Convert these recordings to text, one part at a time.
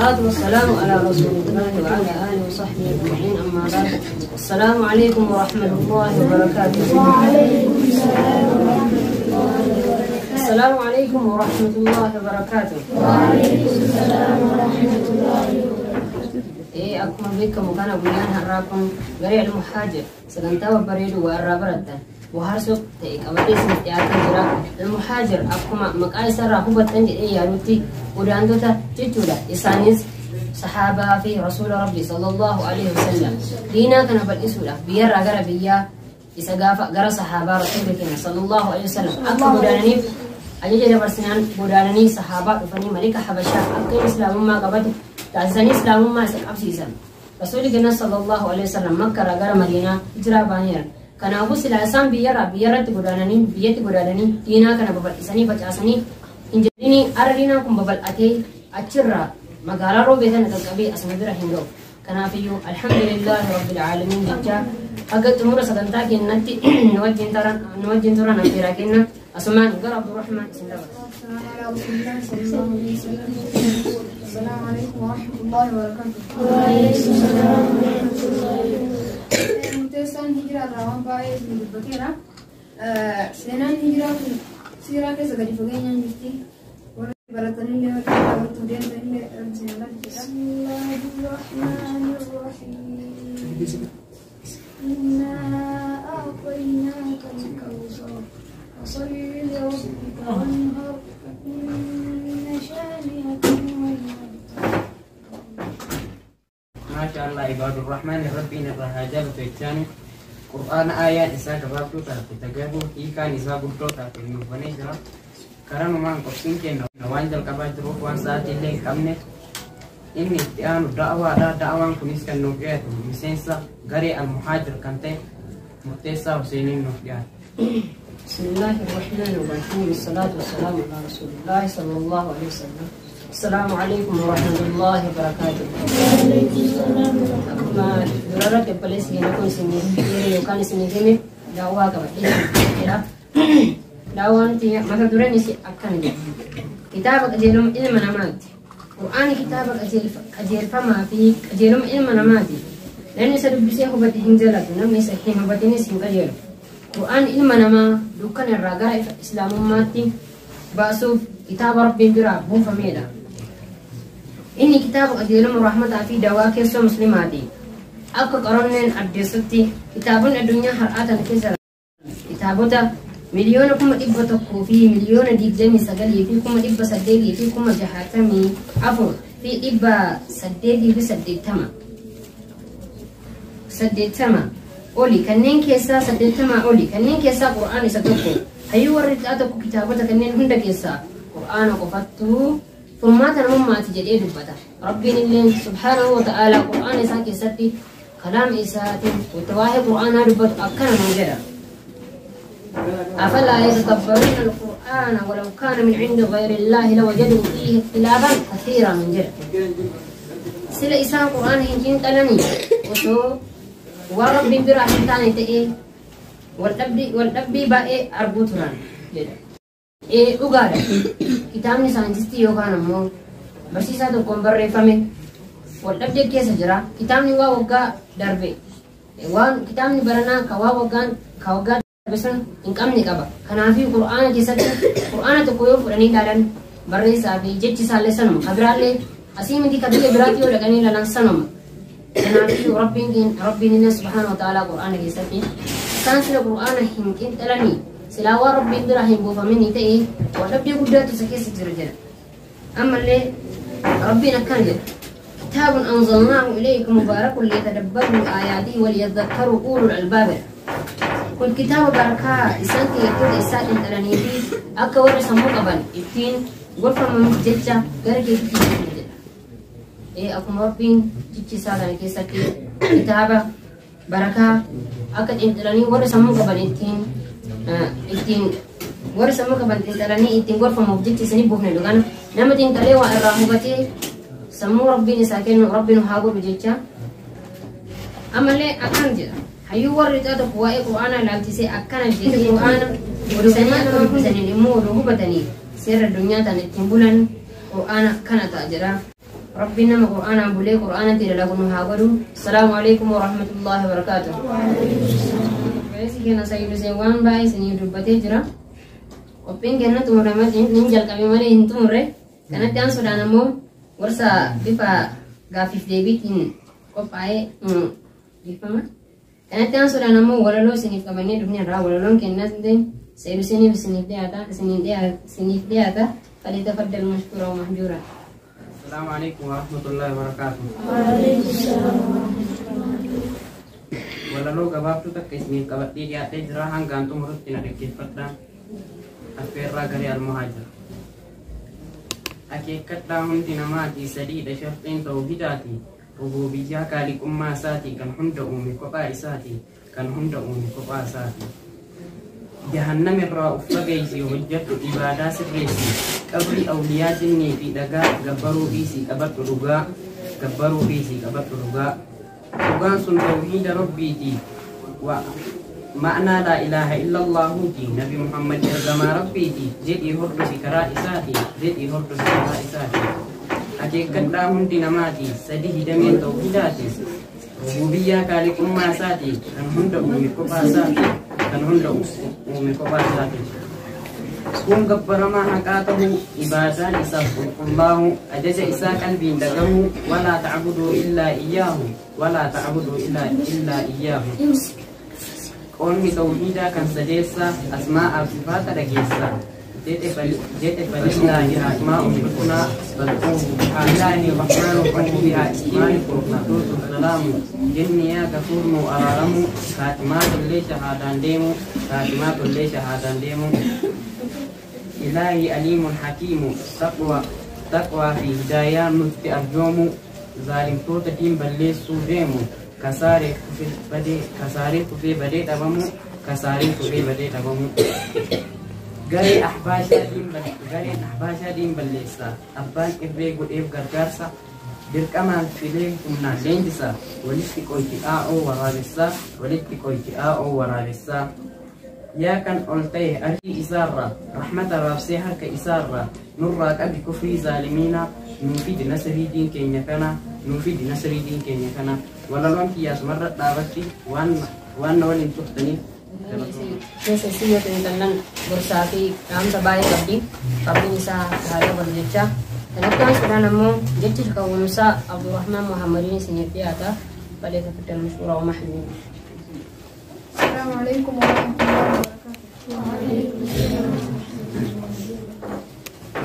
والصلاة والسلام على رسول الله وعلى آله وصحبه أجمعين. أما بعد، السلام عليكم ورحمة الله وبركاته. وعليكم السلام ورحمة الله وبركاته. السلام عليكم ورحمة الله وبركاته. وعليكم السلام ورحمة الله وبركاته. أكما بكم وكان بيان هراكم غريع المحاجر سلنتا وبريد وأرابرتا وهرسوك تيك أبدي سنتياتا جرا المحاجر أكما مقاي سرا هو تنجي ياروتي وداندوتا تجودا إسانيس صحابة في رسول ربي صلى الله عليه وسلم دينا كان بالإسولا بيرا غرا بيا إسقافا غرا صحابة رسولك صلى الله عليه وسلم أكا بودانني أجيجا برسنان بودانني صحابة وفني ملكة حبشا أكا إسلام ما قبته تعزني إسلام ما أبسيسا رسولك صلى الله عليه وسلم مكة غرا مدينة إجرا بانير كان أبو سلاسان بيرا تبودانني بيت بودانني دينا كان ببل إساني بجاسني إنجليني أردنا كم ببل أتي أتشرا مقالا روبيتا نتقبي أسمدر هندو كان فيو الحمد لله رب العالمين جدا أقد تمر سكنتاك النتي نوجين ترى نفيراكينا أسمان قر عبد الرحمن سندبا. السلام على رسول الله صلى الله عليه وسلم. السلام عليكم ورحمة الله وبركاته. وعليكم السلام ورحمة الله وبركاته. متسان هجرة روان بايز من البكيرة. سنان هجرة سيرة كذا قد فوقين نجتي. برتني اللي وكذا برتودين اللي بسم الله الرحمن الرحيم. إنا أعطيناك الكوثر فصل لربك وانهر إن شانئك هو الأبتر. ما شاء الله عباد الرحمن ربي الرهاجر في الثاني قرآن آيات إساء كبابتو تاكي تقابو إيكا نساء قلتو تاكي نوفني جرا كرانو مان قبسين كي نوانجل كباج روح وان ساتي اللي كمني إني اتيانو دعوان كنيس كان نوكيات مسينسا غري المحاجر كانتين مرتسا وسينين نوكيات. بسم الله الرحمن الرحيم والصلاة والسلام على رسول الله صلى الله عليه وسلم. السلام عليكم ورحمة الله وبركاته. وعليكم السلام ورحمة الله. ما درارة كبلس ينكون سنين يوكان سنين كمي دعوة كبلس كده دعوة نتي ما تدرين نسي أكان جد كتابك أجيلهم إلى منامات قرآن كتابك أجيل فما فيه أجيلهم إلى منامات لأن سبب بسيه بدهنجلة نمي سحين بديني سنكجيل قرآن إلى مناما دكان الرجاء إسلام ماتي باسوف كتاب ربي برا بو فميدا إني كتاب أديلهم الرحمة في دواك يسوع مسلماتي أكو قرنين أديستي كتاب الدنيا هرأت كسر كتابه مليونكم إبتكو في مليون ديجمي سجلي فيكم إب سديدي فيكم جهاتمي عفوا في إب سديدي سديتما أولي كنين كيسا سديتما أولي كنين كيسا قرآن سدوكو هيو ورد أتكو كتابة كنين هند كيسا قرآن قفتو ثم تنمم ما تجد دبتا ربي اللين سبحانه وتعالى قرآن ساكي ستي كلام إساتي وتواهي قرآن دبت أكنا من جرى أفلا يتدبرون القرآن ولو كان من عند غير الله لوجدوا فيه اختلافا كثيرا من جرى سلا إسان قرآن هنجين تلني وسو وربي برحمة تاني تأي والدبي بائي أربوتران أقادا كتابني ساينتستي يوكان مو برسيسا تقوم بري فمي والدبي كيس جرا كتابني وقا دربي كتابني برنا كواوغا بسن إنكمني كبا كنا في قرآن جسد قرآن تقويه فرني دارن بري سافي جت سالة سنم خبرالي أسيم دي كبير براتي ولكني لنا سنم كنا في ربي سبحانه وتعالى قرآن جسد كان سلا قرآن هنكين تلاني سلاوا ربي درهم بوفمني تأي وربي قدرت سكيس جرجر أما اللي ربي نكان كتاب أنزلناه إليكم مبارك ليتدبروا آياته وليذكروا أولو الألباب كل كتاب بركة إسانتي يكون إسات تلاني في أكبر سمو قبل إبتين غرفة من جتة غير كتير أكو ربي جتة سالة كيساتي كتابة بركة أكد إنتلاني ورسمو قبل إتين ورسمو قبل إنتلاني إتين غرفة مبجتة سني بوهن لغان نمتين تليوا الرحمة سمو ربي نساكن ربي نحاقو بجتة أما اللي أكان جدا هيو ورد هذا قوائي قرآن لالتسي أكان جدا قرآن ورسمات ربسني لمو رهو بدني سير الدنيا تنتين بولن قرآن كانت أجرا ربنا ما قرآن أبولي قرآن تلقونه هاقلوا. السلام عليكم ورحمة الله وبركاته. بس كنا سيد سيوان باي سنين دبتي جرا. وبين كنا تمرمت ننجل كمي مالي انتمره. كانت yang sudah nemu ورسا بفا غافيف ديبيتين قبعي بفما. كانت yang sudah nemu ولا لو سنين كماني دبني را ولا لون كنا سنين سيد سنين بسنين دي آتا فليتفضل مشكورا ومحجورا. السلام عليكم ورحمة الله وبركاته. وعليكم السلام. Wala lo gabaabtu takka isiniif qabadhee dhiyaatee jira hangaan xumurutti na dhaggeeffadhaa affeerraa garee almuhaajir. Akeekkadhaa hundi namaatii sadiidha sharxiin tawhiidaati rububiyyaa kaaliqummaa isaati kan hunda uume kophaa isaati kan hunda uume kophaa isaati. Jahannam irraa uffa geessi hojjettu ibaadaa sirreessi qabri awliyaa jinnii fi dhagaa gabbaruu dhiisii qabadhu dhugaa gabbaruu dhiisii qabadhu dhugaa. Dhugaan sun tawhiida rabbiiti wa ma'naa laa ilaaha illa allahuuti nabi muhammad ergamaa rabbiiti jedhii hordosi karaa isaati jedhii hordosi karaa isaati. Akeekkadhaa hundi namaati sadi hidameen tawhiidaati rububiyyaa kaaliqummaa isaati kan hunda uume kophaa isaati kan hunda uume kophaa isaati. Kun gabbaramaa haqaa ta'uu ibaadaan isaaf qulqullaa'u ajaja isaa qalbiin dhagahu walaa ta'buduu illaa iyyaahu walaa ta'buduu illaa iyyaahu. Qoonni tawhiidaa kan sadeessa asmaa'aaf sifaata dhageessa jete falillaahi asmaa'u bilkunaa balquuhu bihaallaahi rahmaanu qabu bihaa ismaani qurnaatuutu salaamu jinni yaa gafuurnu araaramu kaatimaatullee shahaadaan deemu kaatimaatullee shahaadaan deemu. إلهي أليم حكيم تقوى في هدايا نتف أرجوم ظالم توتا تيم بلي سوديم كساري كفي بدي تبمو كساري كفي بدي تبمو غري أحباشا ديم بليسا أبان إبري قد إب غرغرسا dirqamaan filee humnaan leenjisaa walitti qoyti'aa'oo waraabessaa yaa kan ol ta'e arjii isaarraa rahmata raabsee harka isaarraa nurraa qabi kufrii zaalimiinaa nuufidi nasrii diin keenya kana walaloon kiyyaas marra dhaabatti waan na waliin tuftaniif Sesio tentang bersati dalam sebaik tapi bisa ada berjecha. Kenapa sudah nemu jadi kalau Musa Abdurrahman Muhammad ini sendiri ada pada kepada Musyurah Mahmud. Assalamualaikum warahmatullahi wabarakatuh.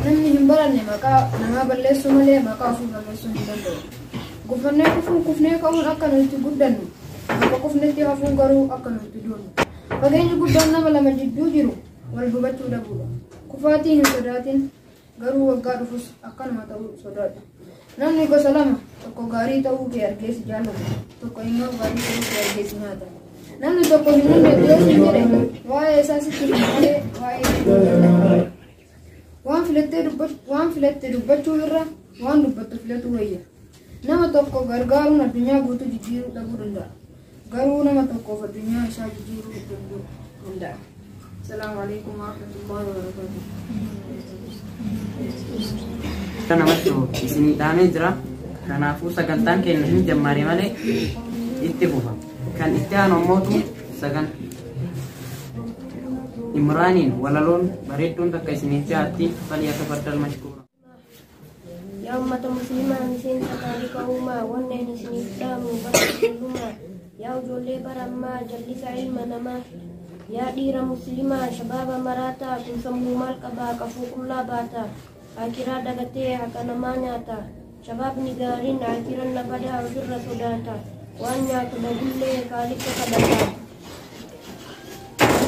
Namni himbaranne maka nama balleessu malee maka ofii balleessuu hin danda'u. Kufnee ka'uun akka nuti guddannu akka kufnetti hafuun garuu akka nuti duunu. Fageenyi guddaan nama lama jidduu jiru wal hubachuu dhabuudha. Kufaatiin hin sodaatin garuu waggaa dhufus akkanuma ta'uu sodaadha. Namni gosa lama tokko gaarii ta'uu kee argeesi jaallatu tokko immoo gaarii ta'uu kee argeesi nyaata. Namni tokko hin hundeessu jedhe waa'ee isaa sitti malee waa'ee waan filatte dubbachuu irra waan dubbattu filatu wayya. Nama tokko gargaaruun addunyaa guutuu jijjiiruu dhabuu danda'a. Garuu nama tokkoof addunyaa isaa jijjiiruu danda'a. Assalaamu alaikum warahmatullahi wabarakatuh. Namatti isinii dhaamee jira. Kanaafuu sagantaan keenya hin jammaare malee itti fufa. Kan itti aanu ammootu Imraaniin walaloon bareedduun takka isiniif jaatti falyatafaddal mashkuura. Ya ummata muslimaa miseensa taarika uumaa wanneen isiniif dhaamu barsiisummaa yaa ijoollee barammaa jallisa ilma namaa yaa dhiira muslimaa shabaaba maraataa kun sammuu maal qabaa qafuu qullaa baataa akiraa dagatee haqa namaa nyaata shabaabni gaariin akiran na badaa ofirra sodaata waan nyaatu dhabullee kaaliqa kadhata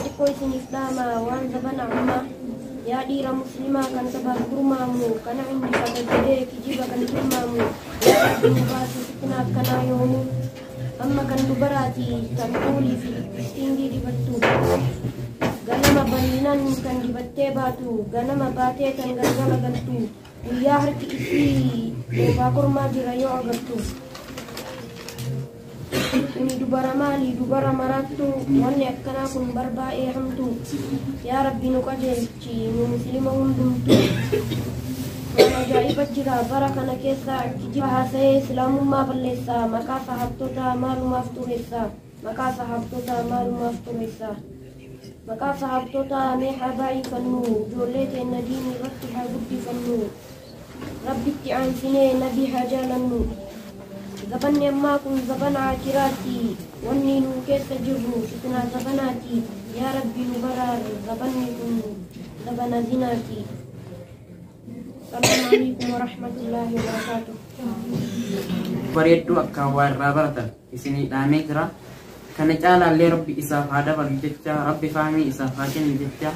xiqqoo isiniif dhaama waan zabana ammaa yaa dhiira muslimaa kan sabaaf gurmaamu kana inni fagadee kijiba kan tilmaamu yaa rabbiin baasu fitna akkanaa yoomu amma kan dubaraati kan fuulii fi istingii dibattu ganama bal'inaan kan dibattee baatu ganama baatee kan galgala galtu guyyaa harki isii dhoofaa kormaa jira yoo agartu ini dubara maali dubara maraattu wanni akkanaa kun barbaa'ee hamtu yaa rabbi nu qajeelchi nu muslima hundumtu waan ajaa'iba jira bara kana keessa kijiba haasa'ee islaamummaa balleessaa maqaa sahabtoota maalumaaf xureessaa maqaa sahabtoota maalumaaf xureessaa maqaa sahabtoota mee haa baay'ifannu ijoollee keenya diinii irratti haa guddifannu rabbitti aansinee nabii haa jaalannu zabanni ammaa kun zabana akiraati wanni nu keessa jirru fitnaa zabanaati yaa rabbi nu baraar zabanni kun zabana zinaati. Assalamu alaikum warahmatullahi wabarakatuh. Bareedduu akkaan waa irraa baratan isinii dhaamee jira. Kana caalaallee rabbi isaaf haa dabalu jecha rabbi fahamii isaaf haa kennu jecha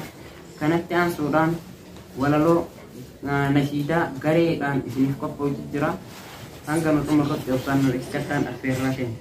kanatti aansuudhaan walaloo nashiidaa gareedhaan isiniif qophaa'u jira. Hanga nu xumurratti obsaan nu ibsachaan affeerraa keenya.